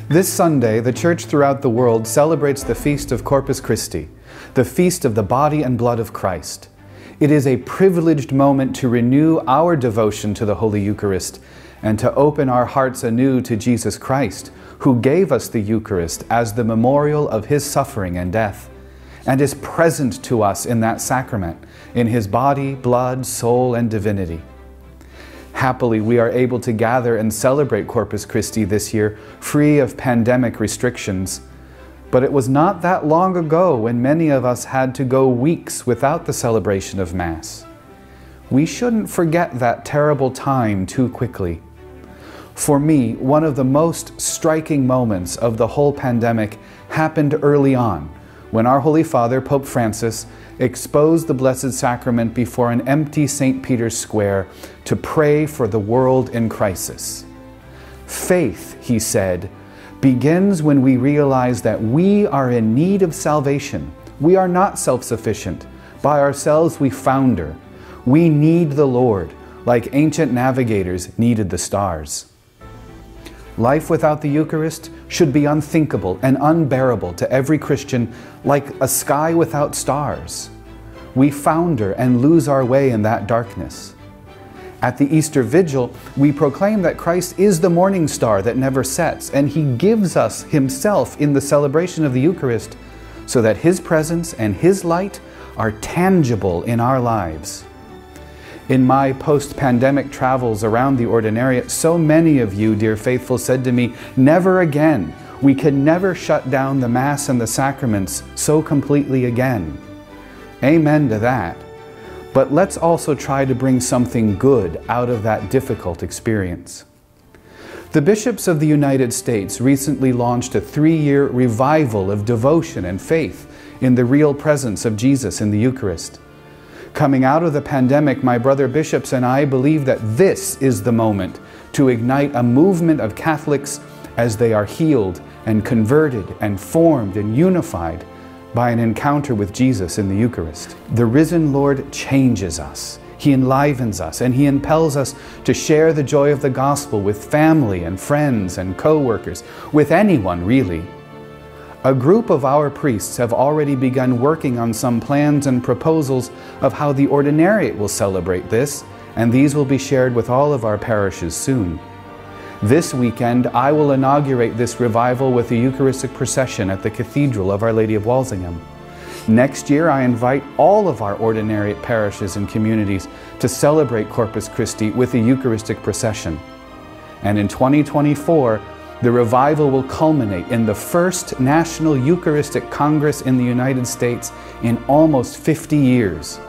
This Sunday, the Church throughout the world celebrates the feast of Corpus Christi, the feast of the body and blood of Christ. It is a privileged moment to renew our devotion to the Holy Eucharist and to open our hearts anew to Jesus Christ, who gave us the Eucharist as the memorial of His suffering and death, and is present to us in that sacrament, in His body, blood, soul, and divinity. Happily, we are able to gather and celebrate Corpus Christi this year, free of pandemic restrictions. But it was not that long ago when many of us had to go weeks without the celebration of Mass. We shouldn't forget that terrible time too quickly. For me, one of the most striking moments of the whole pandemic happened early on, when our Holy Father, Pope Francis, exposed the Blessed Sacrament before an empty St. Peter's Square to pray for the world in crisis. Faith, he said, begins when we realize that we are in need of salvation. We are not self-sufficient. By ourselves we founder. We need the Lord, like ancient navigators needed the stars. Life without the Eucharist should be unthinkable and unbearable to every Christian, like a sky without stars. We founder and lose our way in that darkness. At the Easter Vigil, we proclaim that Christ is the morning star that never sets, and He gives us Himself in the celebration of the Eucharist so that His presence and His light are tangible in our lives. In my post-pandemic travels around the ordinariate, so many of you, dear faithful, said to me, "Never again. We can never shut down the Mass and the sacraments so completely again." Amen to that. But let's also try to bring something good out of that difficult experience. The bishops of the United States recently launched a 3-year revival of devotion and faith in the real presence of Jesus in the Eucharist. Coming out of the pandemic, my brother bishops and I believe that this is the moment to ignite a movement of Catholics as they are healed and converted and formed and unified by an encounter with Jesus in the Eucharist. The risen Lord changes us. He enlivens us and He impels us to share the joy of the gospel with family and friends and co-workers, with anyone really. A group of our priests have already begun working on some plans and proposals of how the ordinariate will celebrate this, and these will be shared with all of our parishes soon. This weekend, I will inaugurate this revival with a Eucharistic procession at the Cathedral of Our Lady of Walsingham. Next year, I invite all of our ordinariate parishes and communities to celebrate Corpus Christi with a Eucharistic procession. And in 2024, the revival will culminate in the first National Eucharistic Congress in the United States in almost 50 years.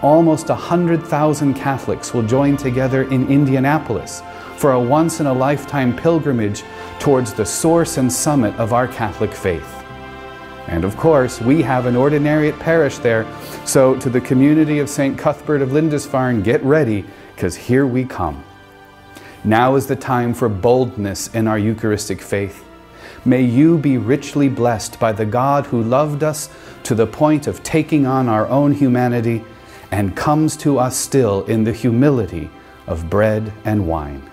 Almost 100,000 Catholics will join together in Indianapolis for a once-in-a-lifetime pilgrimage towards the source and summit of our Catholic faith. And of course, we have an ordinariate parish there, so to the community of St. Cuthbert of Lindisfarne, get ready, because here we come. Now is the time for boldness in our Eucharistic faith. May you be richly blessed by the God who loved us to the point of taking on our own humanity and comes to us still in the humility of bread and wine.